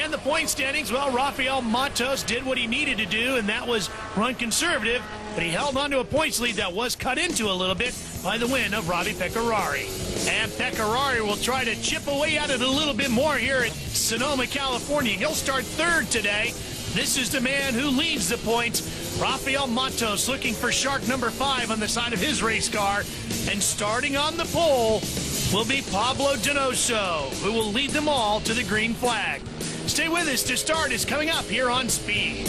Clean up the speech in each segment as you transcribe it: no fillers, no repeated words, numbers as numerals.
And the point standings, well, Rafael Matos did what he needed to do, and that was run conservative, but he held on to a points lead that was cut into a little bit by the win of Robbie Pecorari. And Pecorari will try to chip away at it a little bit more here at Sonoma, California. He'll start third today. This is the man who leads the points. Rafael Matos looking for shark number 5 on the side of his race car. And starting on the pole will be Pablo Donoso, who will lead them all to the green flag. Stay with us to start is coming up here on Speed.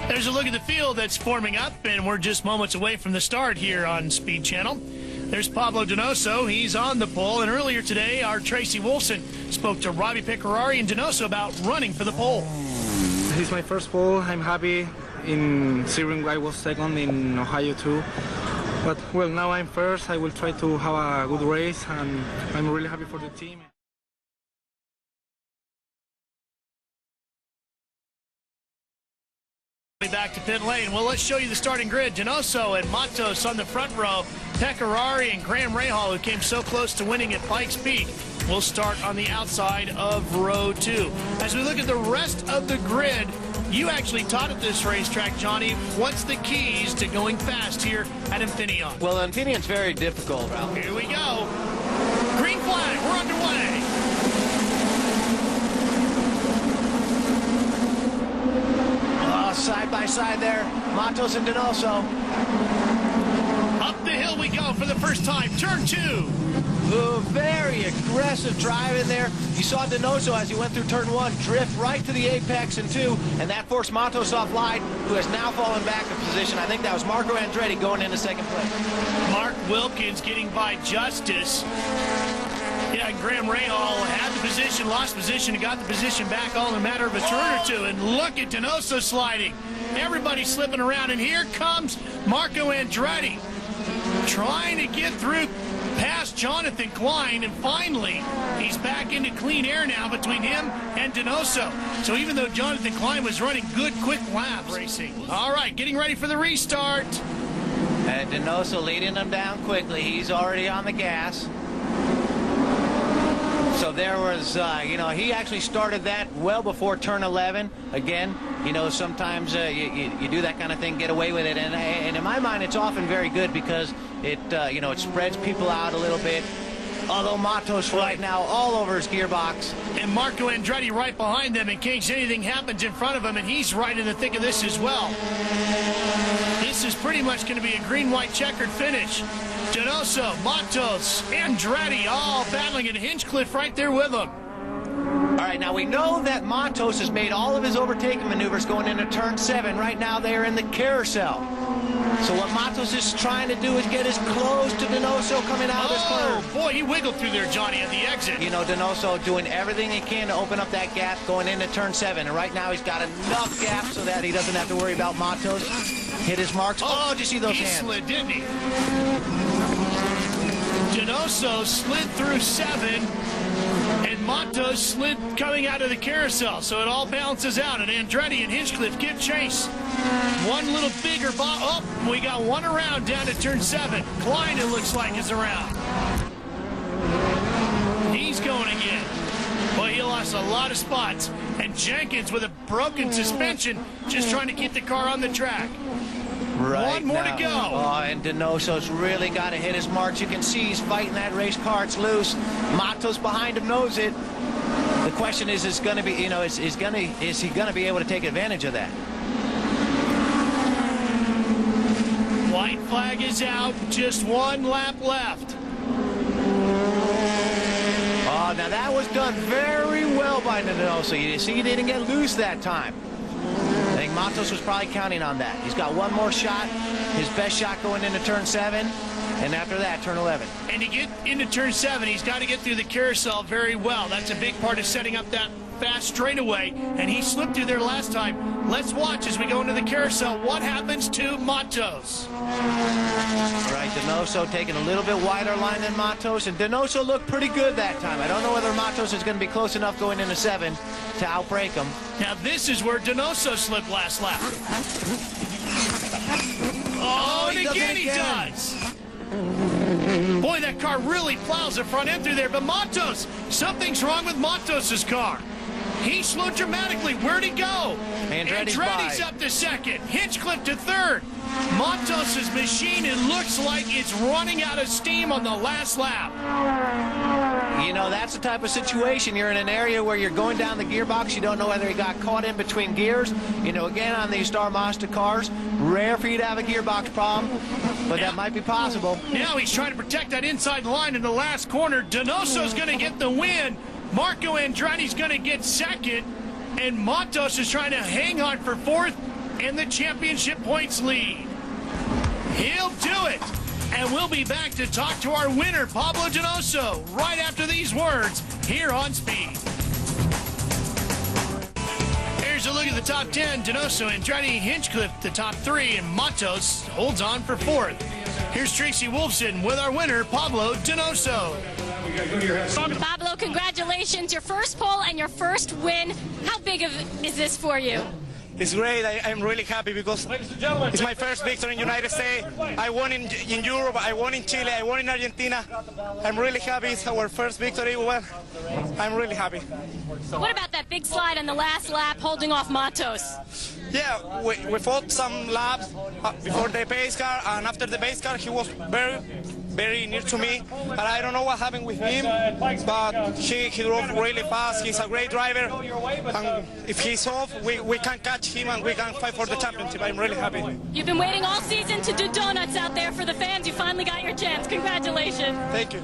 There's a look at the field that's forming up, and we're just moments away from the start here on Speed Channel. There's Pablo Donoso. He's on the pole, and earlier today, our Tracy Wolfson spoke to Robbie Pecorari and Donoso about running for the pole. This is my first pole. I'm happy. In Sebring, I was second, in Ohio too. But, well, now I'm first. I will try to have a good race, and I'm really happy for the team. Back to pit lane. Well, let's show you the starting grid. Donoso and Matos on the front row. Pecorari and Graham Rahal, who came so close to winning at Pikes Peak, will start on the outside of row 2. As we look at the rest of the grid, you actually taught at this racetrack, Johnny. What's the keys to going fast here at Infineon? Well, Infineon's very difficult, Ralph. Here we go. Green flag. We're underway. Side by side there, Matos and Donoso. Up the hill we go for the first time. Turn 2. Ooh, very aggressive drive in there. You saw Donoso as he went through turn 1 drift right to the apex in 2, and that forced Matos offline, who has now fallen back in position. I think that was Marco Andretti going into second place. Mark Wilkins getting by Justice. Yeah, Graham Rahal had the position, lost position, and got the position back all in a matter of a turn or two. And look at Donoso sliding. Everybody slipping around, and here comes Marco Andretti trying to get through past Jonathan Klein, and finally he's back into clean air now between him and Donoso. So even though Jonathan Klein was running good, quick laps racing. All right, getting ready for the restart. And Donoso leading them down quickly. He's already on the gas. So there was, he actually started that well before turn 11. Again, sometimes you do that kind of thing, get away with it. And in my mind, it's often very good because it, it spreads people out a little bit. Although Matos right now all over his gearbox. And Marco Andretti right behind them in case anything happens in front of him, and he's right in the thick of this as well. This is pretty much going to be a green-white checkered finish. Donoso, Matos, Andretti all battling at Hinchcliffe right there with them. All right, now we know that Matos has made all of his overtaking maneuvers going into turn 7. Right now they are in the carousel. So what Matos is trying to do is get as close to Donoso coming out of this corner. Oh, boy, he wiggled through there, Johnny, at the exit. Donoso doing everything he can to open up that gap going into turn 7. And right now he's got enough gap so that he doesn't have to worry about Matos. Hit his marks. Oh, did you see those hands? He slid, didn't he? Donoso slid through 7, and Matos slid coming out of the carousel. So it all balances out, and Andretti and Hinchcliffe give chase. One little bigger ball. Oh, we got one around down to turn 7. Klein, it looks like, is around. He's going again. Well, he lost a lot of spots. And Jenkins with a broken suspension, just trying to keep the car on the track. Right. One more to go. Oh, and Donoso's really got to hit his marks. You can see he's fighting that race car. It's loose. Matos behind him knows it. The question is going to be, is he going to be able to take advantage of that? White flag is out. Just one lap left. Oh, now that was done very well by Donoso. You see, he didn't get loose that time. I think Matos was probably counting on that. He's got one more shot, his best shot going into turn 7, and after that, turn 11. And to get into turn 7, he's got to get through the carousel very well. That's a big part of setting up that fast straightaway, and he slipped through there last time. Let's watch as we go into the carousel what happens to Matos. All right, Donoso taking a little bit wider line than Matos, and Donoso looked pretty good that time. I don't know whether Matos is going to be close enough going into 7 to outbreak him. Now this is where Donoso slipped last lap. Oh, and again he does. Boy, that car really plows the front end through there. But Matos, something's wrong with Matos' car. He slowed dramatically. Where'd he go? Andretti's up to second. Hinchcliffe to third. Matos' machine, it looks like it's running out of steam on the last lap. You know, that's the type of situation. You're in an area where you're going down the gearbox. You don't know whether he got caught in between gears. You know, again, on these Star Mazda cars, rare for you to have a gearbox problem, but that might be possible. Now he's trying to protect that inside line in the last corner. Donoso's going to get the win. Marco Andretti's going to get second. And Matos is trying to hang on for fourth in the championship points lead. He'll do it. And we'll be back to talk to our winner, Pablo Donoso, right after these words here on Speed. Here's a look at the top 10. Donoso, Andretti, Hinchcliffe, the top 3, and Matos holds on for fourth. Here's Tracy Wolfson with our winner, Pablo Donoso. Pablo, congratulations. Your first pole and your first win. How big is this for you? It's great. I'm really happy because it's my first victory in the United States. I won in Europe, I won in Chile, I won in Argentina. I'm really happy. It's our first victory. Well, I'm really happy. What about that big slide on the last lap holding off Matos? Yeah, we fought some laps before the pace car, and after the pace car, he was very near to me, and I don't know what happened with him, but he drove really fast. He's a great driver, and if he's off, we can catch him and we can fight for the championship. I'm really happy. You've been waiting all season to do donuts out there for the fans. You finally got your chance. Congratulations. Thank you.